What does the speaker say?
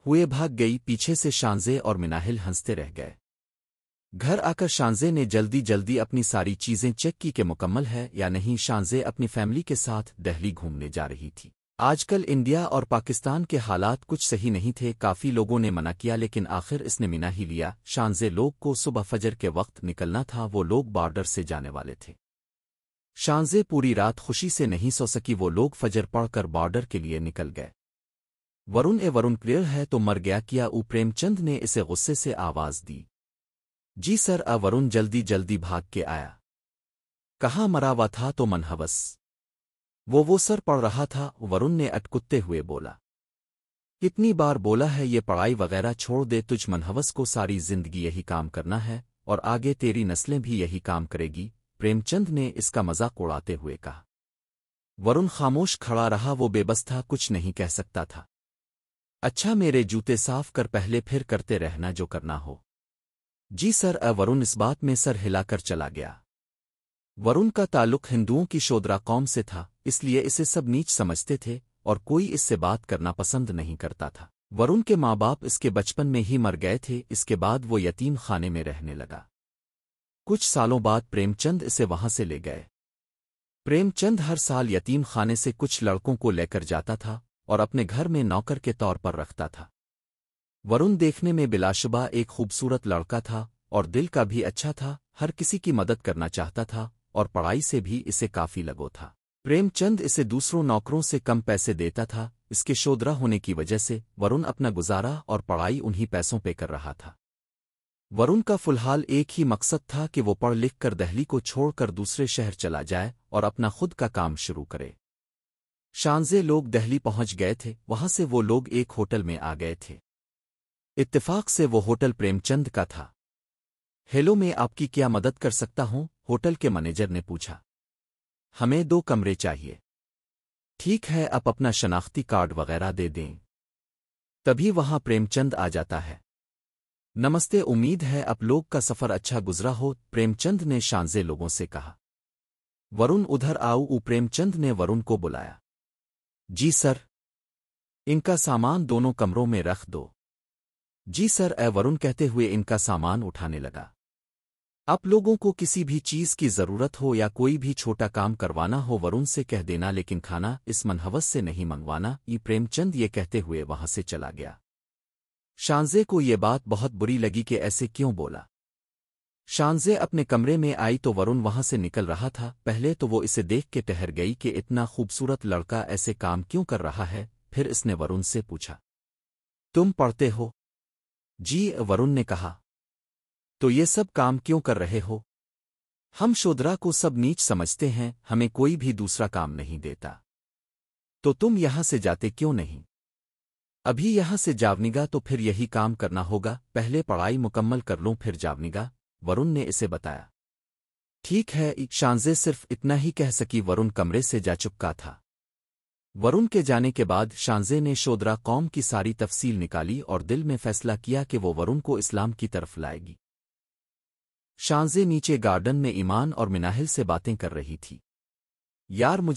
ہوئے بھاگ گئی پیچھے سے شانزے اور مناہل ہنستے رہ گئے۔ گھر آ کر شانزے نے جلدی جلدی اپنی ساری چیزیں چیک کی کہ مکمل ہے یا نہیں۔ شانزے اپنی فیملی کے ساتھ دہلی گھومنے جا رہی تھی۔ آج کل انڈیا اور پاکستان کے حالات کچھ صحیح نہیں تھے، کافی لوگوں نے منع کیا لیکن آخر اس نے منا ہی لیا۔ شانزے لوگ کو صبح فجر کے وقت نکلنا تھا، وہ لوگ بارڈر سے جانے والے تھے۔ شانزے پوری رات خوشی سے نہیں سو سکی، وہ لوگ فجر پڑھ کر بارڈر کے لیے نکل گئے۔ ورن کلیئر ہے تو مر گیا کیا؟ پریم چند نے اسے غصے سے آواز دی۔ جی سر۔ ورن جلدی جلدی بھاگ کے آیا۔ کہاں مرا ہوا تھا تو منحوس وہ سر پڑھ رہا تھا۔ ورن نے اٹکتے ہوئے بولا، کتنی بار بولا ہے یہ پڑھائی وغیرہ چھوڑ دے، تجھ منحوس کو ساری زندگی یہی کام کرنا ہے اور آگے تیری نسلیں بھی یہی کام کرے گی۔ پریم چند نے اس کا مذاق اڑاتے ہوئے کہا۔ ورن خاموش کھڑا رہا، وہ بے بس تھا، کچھ نہیں کہہ سکتا تھا۔ اچھا میرے جوتے صاف کر پہلے، پھر کرتے رہنا جو کرنا ہو۔ جی سر۔ ورن اس بات میں سر ہلا کر چلا گیا۔ ورن کا تعلق ہندوؤں کی شودرا قوم سے تھا، اس لیے اسے سب نیچ سمجھتے تھے اور کوئی اس سے بات کرنا پسند نہیں کرتا تھا۔ ورن کے ماں باپ اس کے بچپن میں ہی مر گئے تھے، اس کے بعد وہ یتیم خانے میں رہنے لگا۔ کچھ سالوں بعد پریم چند اسے وہاں سے لے گئے۔ پریم چند ہر سال یتیم خانے سے کچھ لڑکوں کو لے کر جاتا تھا اور اپنے گھر میں نوکر کے طور پر رکھتا تھا۔ ورن دیکھنے میں بلا شبہ ایک خوبصورت لڑکا تھا اور دل کا بھی اچھا تھا، ہر کسی کی مدد کرنا چاہتا تھا اور پڑھائی سے بھی اسے کافی لگو تھا۔ پریم چند اسے دوسروں نوکروں سے کم پیسے دیتا تھا، اس کے شودرا ہونے کی وجہ سے ورن اپنا گزارا اور پڑھائی انہی پیسوں پہ کر رہا تھا۔ ورن کا فی الحال ایک ہی مقصد تھا کہ وہ پڑھ لکھ کر دہلی کو چھوڑ کر دوسرے شہر چلا جائے اور اپنا خود کا کام شروع کرے۔ شانزے لوگ دہلی پہنچ گئے تھے، وہاں سے وہ لوگ ایک ہوٹل میں آ گئے تھے۔ اتفاق سے وہ ہوٹل پریم چند کا تھا۔ ہیلو، میں آپ کی کیا مدد کر سکتا ہوں؟ ہوٹل کے مینیجر نے پوچھا۔ ہمیں 2 کمرے چاہیے۔ ٹھیک ہے، آپ اپنا شناختی کارڈ وغیرہ دے دیں۔ تبھی وہاں پریم چند آ جاتا ہے۔ نمستے، امید ہے آپ لوگ کا سفر اچھا گزرا ہو، پریم چند نے شانزے لوگوں سے کہا۔ ورن ادھر آؤ، پریم چند نے ورن کو بلایا۔ جی سر۔ ان کا سامان دونوں کمروں میں رکھ دو۔ جی سر۔ ورن کہتے ہوئے ان کا سامان اٹھانے لگا۔ آپ لوگوں کو کسی بھی چیز کی ضرورت ہو یا کوئی بھی چھوٹا کام کروانا ہو ورن سے کہہ دینا، لیکن کھانا اس منحوس سے نہیں منگوانا۔ پریم چند یہ کہتے ہوئے وہاں سے چلا گیا۔ شانزے کو یہ بات بہت بری لگی کہ ایسے کیوں بولا۔ شانزے اپنے کمرے میں آئی تو ورن وہاں سے نکل رہا تھا۔ پہلے تو وہ اسے دیکھ کے ٹہر گئی کہ اتنا خوبصورت لڑکا ایسے کام کیوں کر رہا ہے، پھر اس نے ورن سے پوچھا، تم پڑھتے ہو؟ جی، ورن نے کہا۔ تو یہ سب کام کیوں کر رہے ہو؟ ہم شودرا کو سب نیچ سمجھتے ہیں، ہمیں کوئی بھی دوسرا کام نہیں دیتا۔ تو تم یہاں سے جاتے کیوں نہیں؟ ابھی یہاں سے جاونگا تو پھر یہی کام کرنا ہوگا، پہلے پڑھائی مکمل کر لوں پھر جاونگا، ورن نے اسے بتایا۔ ٹھیک ہے، شانزے صرف اتنا ہی کہہ سکی، ورن کمرے سے جا چکا تھا۔ ورن کے جانے کے بعد شانزے نے شودرا قوم کی ساری تفصیل نکالی اور دل میں فیصلہ کیا کہ وہ ورن کو اسلام کی طرف لائے گی۔ شانزے نیچے گارڈن میں ایمان اور مناہل سے باتیں کر رہی تھی۔ یار، مجھے